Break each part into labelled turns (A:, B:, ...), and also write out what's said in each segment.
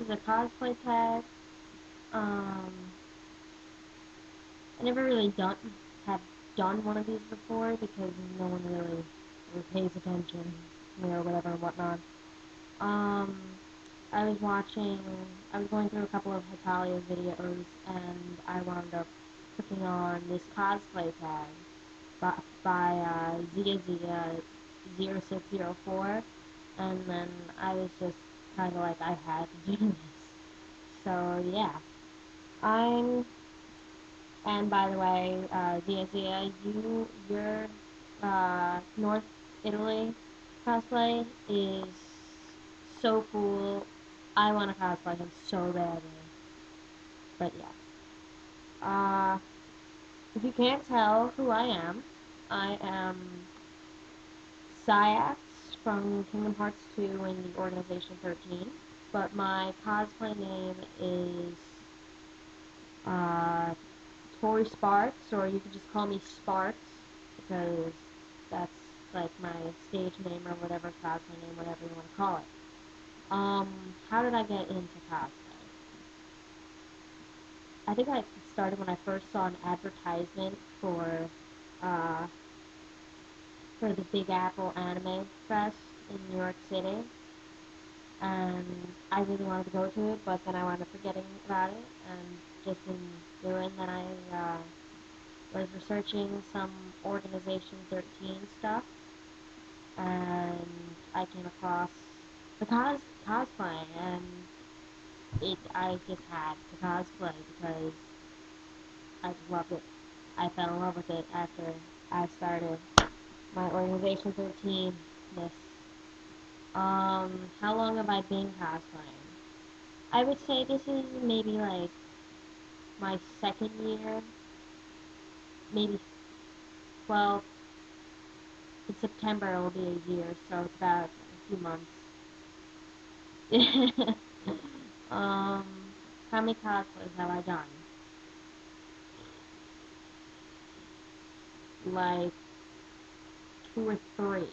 A: is a cosplay tag. I never really have done one of these before because no one really pays attention, or whatever and whatnot. I was going through a couple of Hitalia videos, and I wound up clicking on this cosplay tag by Zia0604, and then I was just kind of like, I had to do this. So yeah, and by the way, Zia, your North Italy cosplay is so cool. I want to cosplay him so badly. But yeah. If you can't tell who I am Saix from Kingdom Hearts 2 in the Organization 13. But my cosplay name is Tori Sparks, or you can just call me Sparks, because that's like my stage name or whatever, cosplay name, whatever you want to call it. How did I get into cosplay? I think I started when I first saw an advertisement for the Big Apple Anime Fest in New York City, and I really wanted to go to it, but then I wound up forgetting about it, and just in doing that, I was researching some Organization 13 stuff, and I came across the cosplay, and I just had to cosplay because I just loved it. I fell in love with it after I started my Organization 13-ness. How long have I been cosplaying? I would say this is maybe like my second year, maybe, well, in September it will be a year, so it's about a few months. How many cosplays have I done? Like 2 or 3.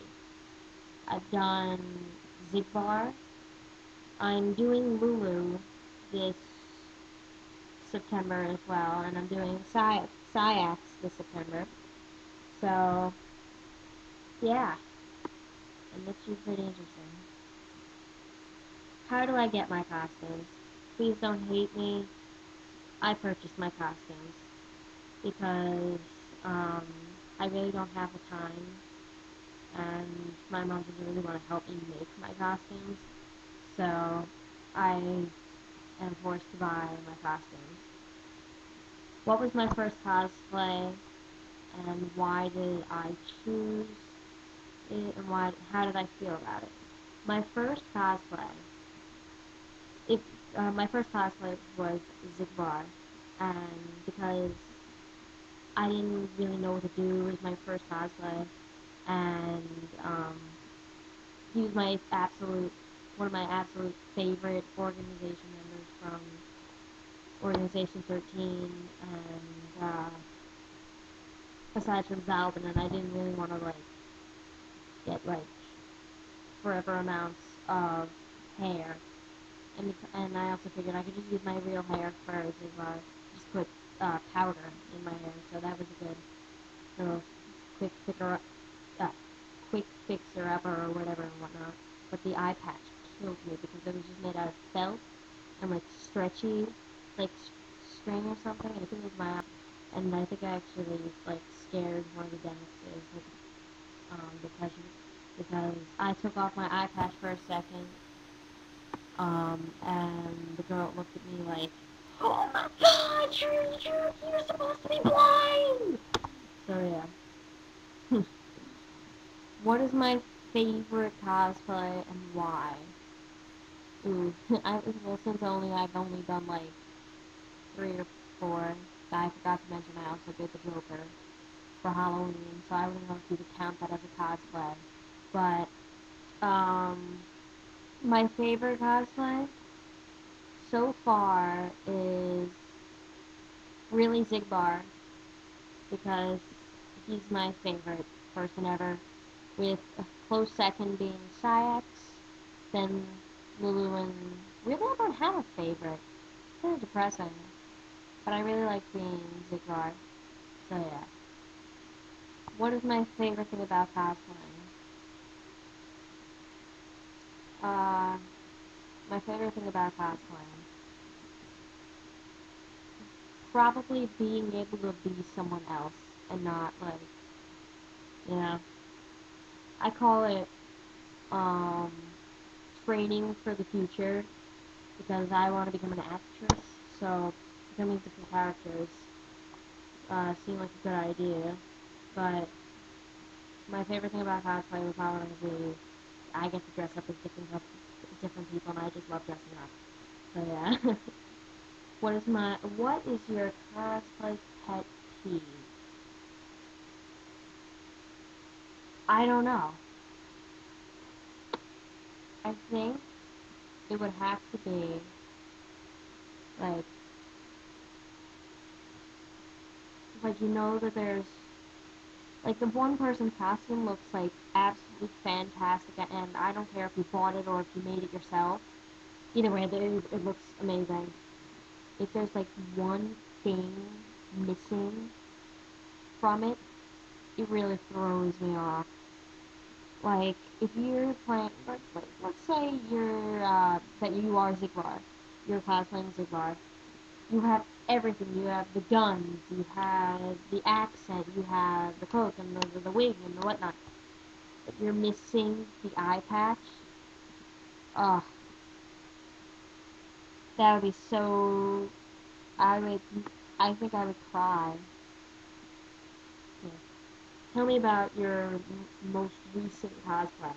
A: I've done Zigbar. I'm doing Lulu this September as well, and I'm doing Saix this September. So, yeah, and this is pretty interesting. How do I get my costumes? Please don't hate me. I purchased my costumes because I really don't have the time, and my mom doesn't really want to help me make my costumes, so I am forced to buy my costumes. What was my first cosplay, and why did I choose it, and how did I feel about it? My first cosplay, my first cosplay was Zigbar, and because I didn't really know what to do, it was my first cosplay, and he was one of my absolute favorite organization members from Organization 13, and aside from Zalvin, and I didn't really want to get forever amounts of hair, and I also figured I could just use my real hair for Zigbar, just put powder in my hair, so that was a good little quick fixer-upper or whatever and whatnot. But the eye patch killed me because it was just made out of felt and stretchy, string or something. I think it was my eye, and I think I actually scared one of the dentists because I took off my eye patch for a second, and the girl looked at me like, "Oh my God, you're supposed to be blind!" So yeah. What is my favorite cosplay and why? Ooh, since I've only done 3 or 4. I forgot to mention I also did the Joker for Halloween, so I don't know if you could count that as a cosplay. But my favorite cosplay so far is really Zigbar, because he's my favorite person ever, with a close second being Saix, then Lulu and Really, I don't have a favorite. It's kind of depressing. But I really like being Ziglar. So yeah. What is my favorite thing about cosplaying? Uh, my favorite thing about cosplaying? Probably being able to be someone else and not, like, you know. I call it, um, training for the future because I want to become an actress, so becoming different characters seemed like a good idea, but my favorite thing about cosplay would probably be I get to dress up as different people, and I just love dressing up. So yeah. What is your cosplay pet peeve? I don't know. I think it would have to be like you know that there's like the one person's costume looks like absolutely fantastic, and I don't care if you bought it or if you made it yourself. Either way, it looks amazing. If there's like one thing missing from it, it really throws me off. Like, if you're playing, let's say that you are Ziglar, you're cosplaying Ziglar, you have everything, you have the guns, you have the accent, you have the cloak and the wig and the whatnot, but you're missing the eye patch. Ugh, that would be so, I would, I think I would cry. Yeah. Tell me about your most recent cosplay.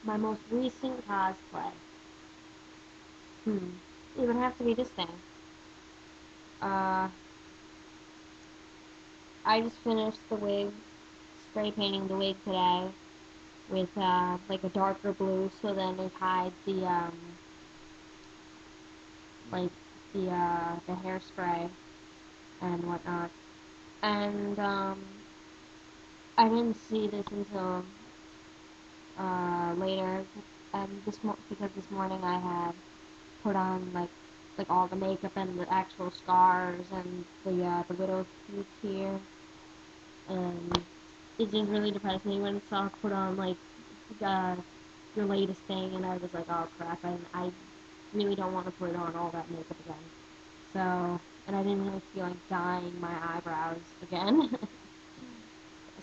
A: My most recent cosplay. It would have to be this thing. Uh, I just finished the wig, spray painting the wig today with, like a darker blue, so then it hides like, the hairspray and whatnot. And, I didn't see this until, later, and because this morning I had put on, like all the makeup and the actual scars and the widow's peak here, and it just really depressed me when I saw put on, like, uh, your latest thing, and I was like, oh crap, and I really don't want to put on all that makeup again. So, and I didn't really feel like dyeing my eyebrows again.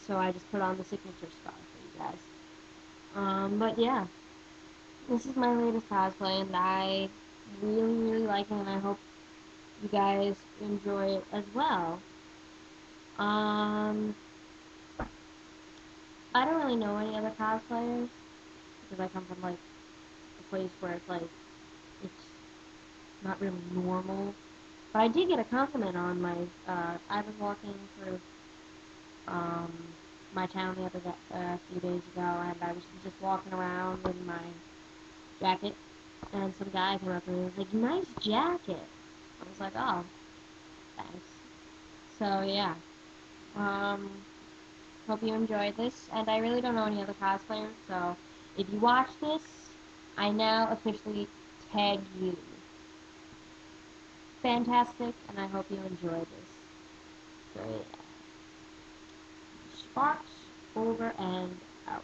A: So I just put on the signature scar for you guys. But yeah, this is my latest cosplay, and I really, really like it, and I hope you guys enjoy it as well. Um, I don't really know any other cosplayers, because I come from, like, a place where it's, like, it's not really normal. But I did get a compliment on I was walking through, um, my town a few days ago, and I was just walking around in my jacket, and some guy came up to me and was like, nice jacket. I was like, oh, thanks. So, yeah. Um, hope you enjoyed this, and I really don't know any other cosplayers, so if you watch this, I now officially tag you. Fantastic, and I hope you enjoy this. So, yeah. Sparks over and out.